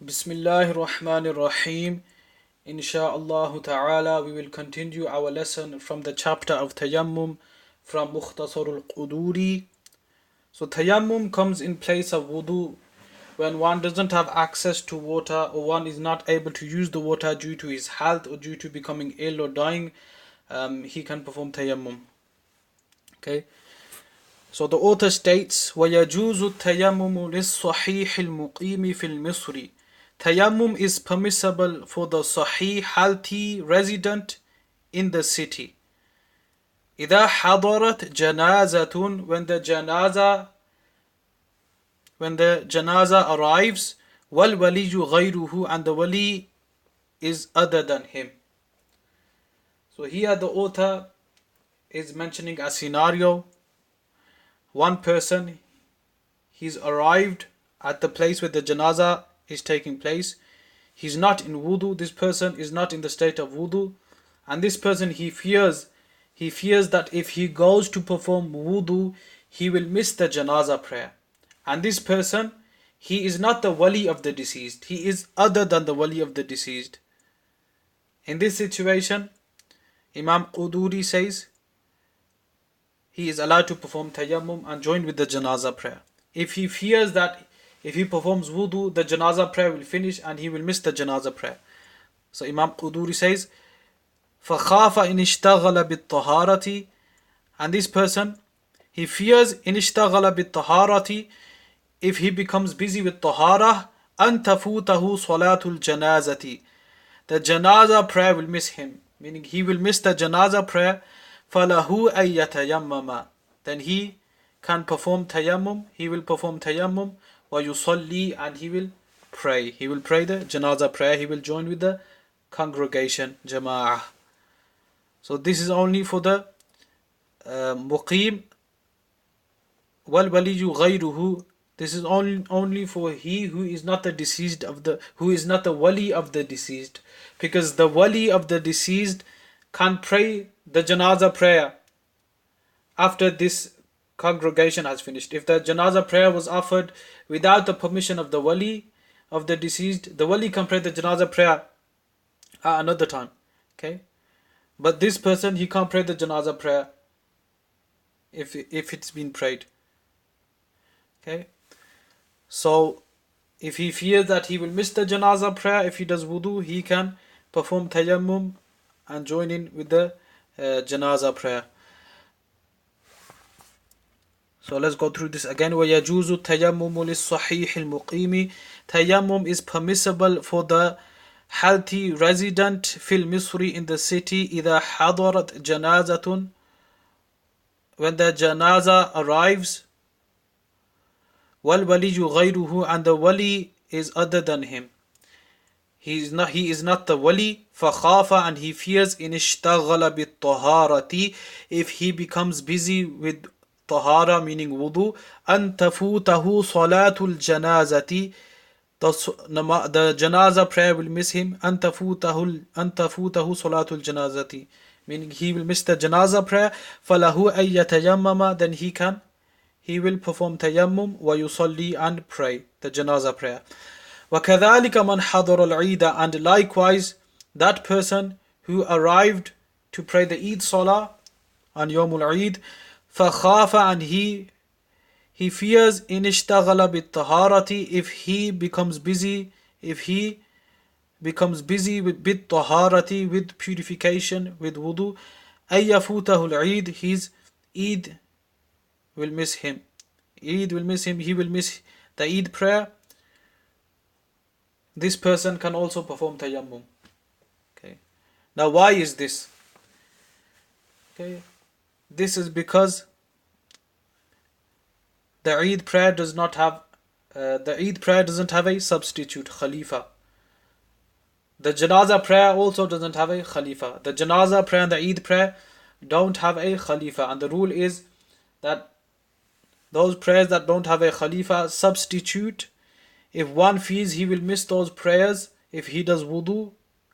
Bismillahir Rahmanir Rahim. Insha'Allah ta'ala, we will continue our lesson from the chapter of Tayammum from Mukhtasar Ul Qudoori. So Tayammum comes in place of wudu when one doesn't have access to water or one is not able to use the water due to his health or due to becoming ill or dying. He can perform Tayammum. Okay. So the author states, وَيَجُوزُ التَّيَمُّمُ لِلصَّحِيحِ الْمُقِيمِ فِي الْمِصْرِ. Tayammum is permissible for the sahih, healthy resident in the city. إِذَا حَضَرَتْ جَنَازَةٌ when the janaza arrives, وَالْوَلِيُّ غَيْرُهُ, and the wali is other than him. So here the author is mentioning a scenario. One person, he's arrived at the place where the janaza is taking place. He's not in wudu. This person is not in the state of wudu. And this person, he fears that if he goes to perform wudu, he will miss the janaza prayer. And this person, he is not the wali of the deceased. He is other than the wali of the deceased. In this situation, Imam Qudoori says, he is allowed to perform tayammum and join with the janaza prayer. If he fears that if he performs wudu, the janaza prayer will finish and he will miss the janaza prayer. So Imam Qudoori says, فَخَافَ إِنِ اشْتَغَلَ بِالطَّهَارَةِ, and this person, he fears إِنِ اشْتَغَلَ بِالطَّهَارَةِ, if he becomes busy with tahara, أَن تَفُوتَهُ صَلَاةُ الْجَنَازَةِ, the janaza prayer will miss him, meaning he will miss the janaza prayer. فَلَهُ أَن يَتَيَمَّمَ, then he can perform tayammum, he will perform tayammum, وَيُصَلِّي, and he will pray. He will pray the janaza prayer, he will join with the congregation, jama'ah. So this is only for the muqim. وَالْوَلِيُّ غَيْرُهُ, this is only for he who is not the deceased who is not the wali of the deceased, because the wali of the deceased can pray the janaza prayer after this congregation has finished. If the janaza prayer was offered without the permission of the wali of the deceased, the wali can pray the janaza prayer at another time. Okay, but this person, he can't pray the janaza prayer if it's been prayed. Okay, so if he fears that he will miss the janaza prayer if he does wudu, he can perform tayammum and join in with the janaza prayer. So let's go through this again. وَيَجُوزُ التَّيَمُّمُ لِلصَّحِيحِ الْمُقِيمِ, tayammum is permissible for the healthy resident fil misri, in the city. إِذَا حَضَرَتْ جَنَازَةٌ, when the janaza arrives. وَالْوَلِيُّ غَيْرُهُ, and the wali is other than him. He is not the wali. فَخَافَ, and he fears إِنِ اشْتَغَلَ بِالطَّهَارَةِ, if he becomes busy with tahara, meaning wudu, أَن تَفُوتَهُ صَلَاةُ الْجَنَازَةِ, the janaza prayer will miss him. أَن تَفُوتَهُ صَلَاةُ الْجَنَازَةِ, meaning he will miss the janaza prayer. فَلَهُ أَن يَتَيَمَّمَ, then he will perform tayammum, وَيُصَلِّي, and pray the janaza prayer. وَكَذَلِكَ مَنْ حَضَرَ الْعِيدَ, and likewise that person who arrived to pray the Eid Salah on Yawmul Eid. فَخَافَ, and he fears إِنِ اشْتَغَلَ بِالطَّهَارَةِ, if he becomes busy with بِالطَّهَارَةِ, with purification, with wudu, أَن يَفُوتَهُ الْعِيدِ, his Eid will miss him. He will miss the Eid prayer. This person can also perform tayammum. Okay. Now why is this? Okay. This is because the Eid prayer doesn't have a substitute, Khalifa. The Janaza prayer also doesn't have a Khalifa. The Janaza prayer and the Eid prayer don't have a Khalifa. And the rule is that those prayers that don't have a Khalifa substitute, if one feels he will miss those prayers, if he does wudu,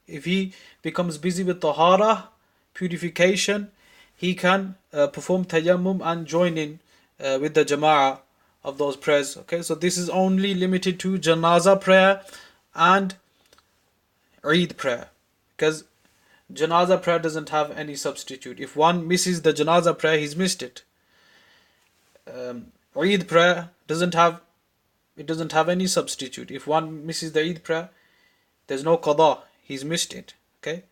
if he becomes busy with tahara, purification, he can perform tayammum and join in with the jama'ah of those prayers. Okay, so this is only limited to janaza prayer and Eid prayer, because Janaza prayer doesn't have any substitute. If one misses the Janaza prayer, he's missed it. Eid prayer doesn't have any substitute. If one misses the Eid prayer, there's no qada, he's missed it. Okay.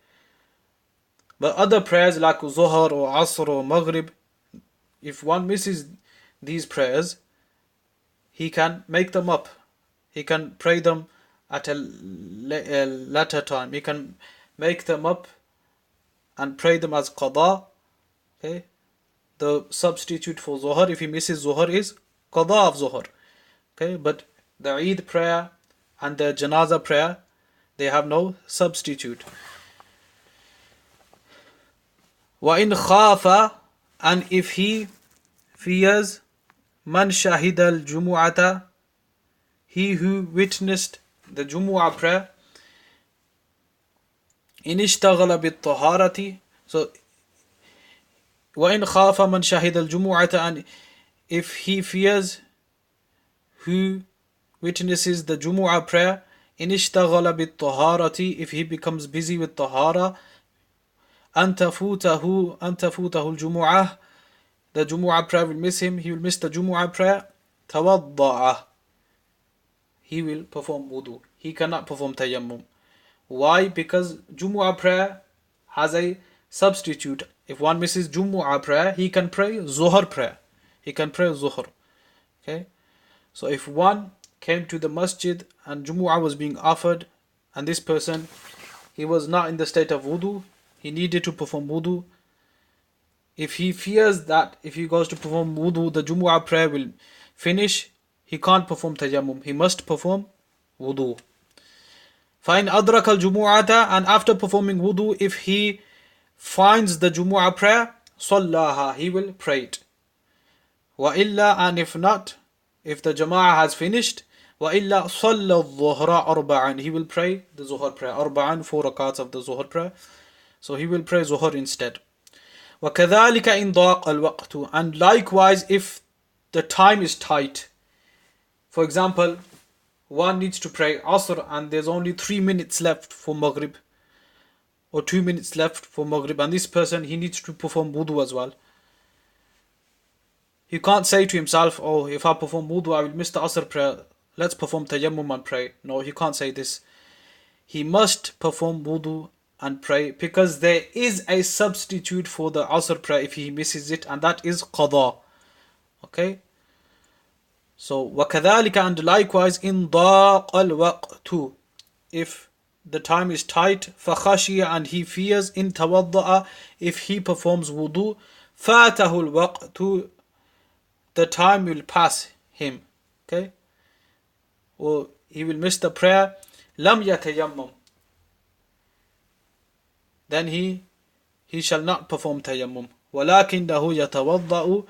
But other prayers like Zuhr or Asr or Maghrib, if one misses these prayers, he can make them up. He can pray them at a later time. He can make them up and pray them as qada. Okay. The substitute for Zuhr, if he misses Zuhr, is qada of Zuhr. Okay. But the Eid prayer and the Janaza prayer, they have no substitute. وَإِنْ خَافَ, and if he fears, مَنْ شَهِدَ الْجُمُعَةَ, he who witnessed the Jumu'ah prayer, إِنْ اشْتَغَلَ بِالطَّهَارَةِ. So وَإِنْ خَافَ مَنْ شَهِدَ الْجُمُعَةَ, and if he fears who witnesses the Jumu'ah prayer, إِنْ اشْتَغَلَ بِالطَّهَارَةِ, if he becomes busy with Tahara, أَنْ تَفُوتَهُ الْجُمُعَةِ, the Jumu'ah prayer will miss him, he will miss the Jumu'ah prayer. تَوَضَّعَ, he will perform wudu. He cannot perform tayammum. Why? Because Jumu'ah prayer has a substitute. If one misses Jumu'ah prayer, he can pray Zuhr prayer. He can pray Zuhr. Okay? So if one came to the masjid and Jumu'ah was being offered, and this person, he was not in the state of wudu, he needed to perform wudu. If he fears that if he goes to perform wudu, the Jumu'ah prayer will finish, he can't perform tayammum. He must perform wudu. فَإِنْ أَدْرَكَ الْجُمُعَةَ, and after performing wudu, if he finds the Jumu'ah prayer, صَلَّاهَا, he will pray it. وَإِلَّا, and if not, if the Jama'ah has finished, وَإِلَّا صَلَّى الظُّهْرَ أَرْبَعًا, he will pray the Zuhr prayer. أربعًا, 4 rakats of the Zuhr prayer. So he will pray Zuhr instead. وَكَذَلِكَ إِنْ ضَاقَ الْوَقْتُ, and likewise if the time is tight. For example, one needs to pray Asr and there's only 3 minutes left for Maghrib, or 2 minutes left for Maghrib, and this person, he needs to perform wudu as well. He can't say to himself, oh, if I perform wudu, I will miss the Asr prayer, let's perform tayammum and pray. No, he can't say this. He must perform wudu and pray, because there is a substitute for the Asr prayer if he misses it, and that is qada. Okay? So, وَكَذَلِكَ, and likewise, إِنْ ضَاقَ الْوَقْتُ, if the time is tight, فَخَشِيَ, and he fears, إِنْ تَوَضَّأَ, if he performs wudu, فَاتَهُ الْوَقْتُ, the time will pass him. Okay? Or he will miss the prayer, لَمْ يَتَيَمَّمْ, then he shall not perform tayammum. وَلَكِنَّهُ يَتَوَضَّأُ,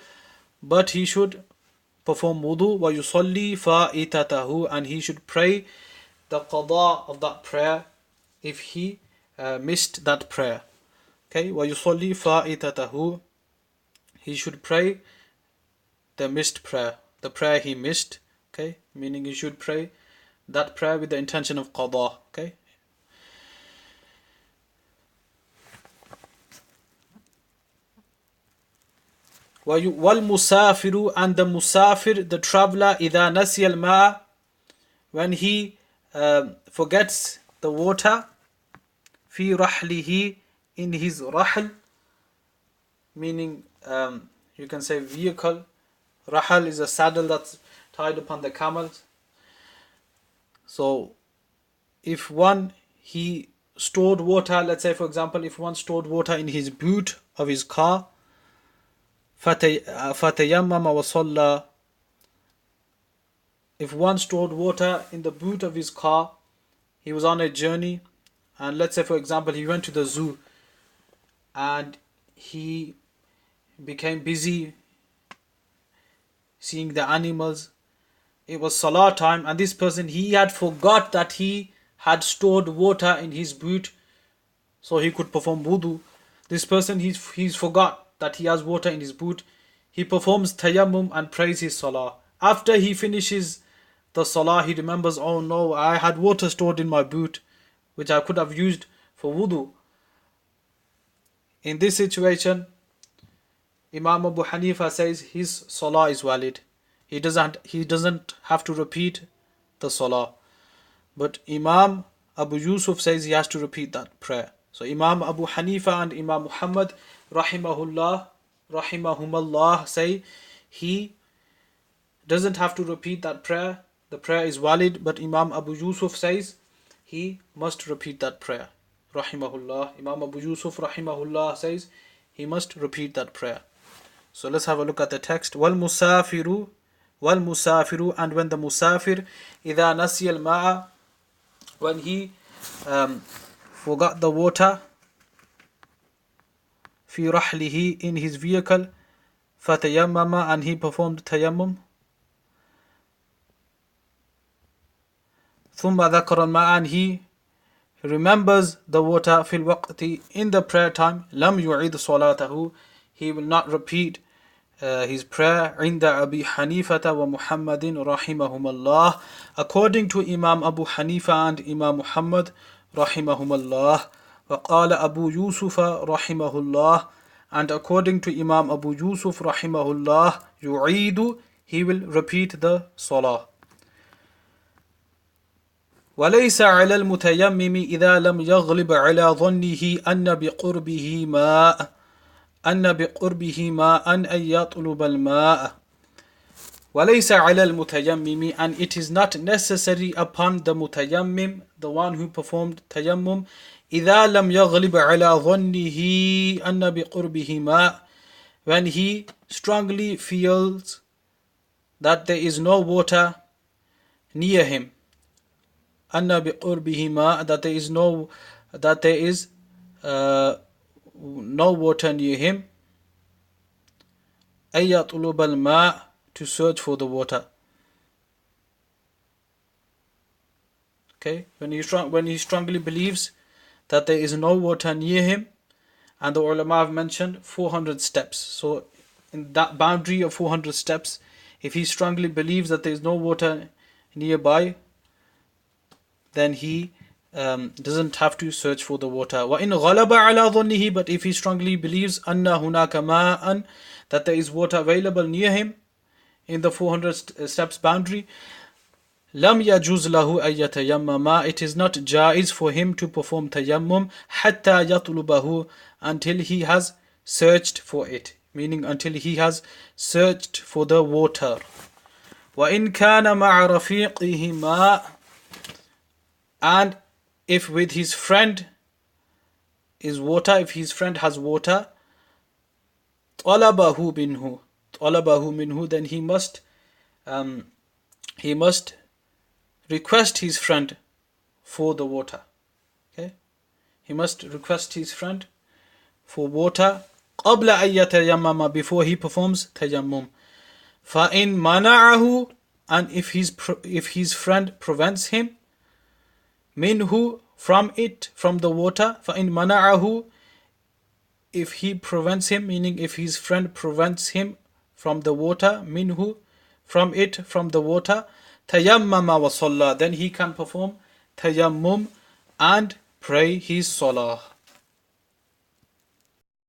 but he should perform wudu. وَيُصَلِّي فَائِتَتَهُ, and he should pray the qada of that prayer if he missed that prayer. Okay, وَيُصَلِّي فَائِتَتَهُ, he should pray the missed prayer, the prayer he missed. Okay, meaning he should pray that prayer with the intention of qada. Okay. وَالْمُسَافِرُ, and the musafir, the traveler, إِذَا نَسِيَ الْمَاءَ, when he forgets the water, فِي رَحْلِهِ, in his rahl, meaning you can say vehicle. Rahal is a saddle that's tied upon the camels. So if he stored water, let's say for example, if one stored water in his boot of his car, فَتَيَمَّمَ وَصَلَّى, if one stored water in the boot of his car, he was on a journey, and let's say for example he went to the zoo and he became busy seeing the animals, it was salah time, and this person, he had forgot that he had stored water in his boot so he could perform wudu. This person, he's forgot that he has water in his boot. He performs tayammum and prays his salah. After he finishes the salah, he remembers, oh no, I had water stored in my boot, which I could have used for wudu. In this situation, Imam Abu Hanifa says his salah is valid. He doesn't have to repeat the salah. But Imam Abu Yusuf says he has to repeat that prayer. So Imam Abu Hanifa and Imam Muhammad rahimahumallah say he doesn't have to repeat that prayer. The prayer is valid, but Imam Abu Yusuf says he must repeat that prayer. Rahimahullah. Imam Abu Yusuf rahimahullah says he must repeat that prayer. So let's have a look at the text. Wal musafiru, and when the musafir idha nasiya al-ma'a, when he forgot the water, fi rahlihi, in his vehicle, fatayammama, and he performed tayammum, thumma dhakara al-ma'a, and he remembers the water, fil waqti, in the prayer time, lam yu'id salatahu, he will not repeat his prayer, inda Abi Hanifata wa Muhammadin rahimahumallah, according to Imam Abu Hanifa and Imam Muhammad rahimahumallah. Wa qala Abu Yusuf rahimahullah, and according to Imam Abu Yusuf rahimahullah, yu'idu, he will repeat the salah. وليس على المتيمم إذا لم يغلب على ظنه أن بقربه ماء أن أن يطلب الماء. وليس على المتيمم, and it is not necessary upon the mutayammim, the one who performed tayammum, إذا لم يغلب على ظنه أن بقربه ماء, when he strongly feels that there is no water near him. أن بقربه ماء, that there is no water near him. أن يطلب الماء, to search for the water. Okay, when he strongly believes that there is no water near him, and the ulama have mentioned 400 steps. So in that boundary of 400 steps, if he strongly believes that there is no water nearby, then he doesn't have to search for the water. وَإِنْ غَلَبَ عَلَى ظَنِّهِ, but if he strongly believes أَنَّ هُنَاكَ مَاءً, that there is water available near him in the 400 steps boundary, لَمْ يَجُزْ لَهُ أَن يَتَيَمَّمَ, it is not jaiz for him to perform tayammum حَتَّى يَطْلُبَهُ, until he has searched for it, meaning until he has searched for the water. وَإِنْ كَانَ مَعَ رَفِيقِهِ مَاءً, and if with his friend is water, if his friend has water, طَلَبَهُ مِنْهُ, then he must request his friend for the water. Okay, he must request his friend for water قَبْلَ أَن يَتَيَمَّمَ, before he performs tayammum. فَإِنْ مَنَعَهُ, and if his friend prevents him, minhu, from the water, فَإِنْ مَنَعَهُ, if he prevents him, meaning if his friend prevents him from the water, minhu, from the water, تَيَمَّمَ وَصَلَّى, then he can perform tayammum and pray his salah.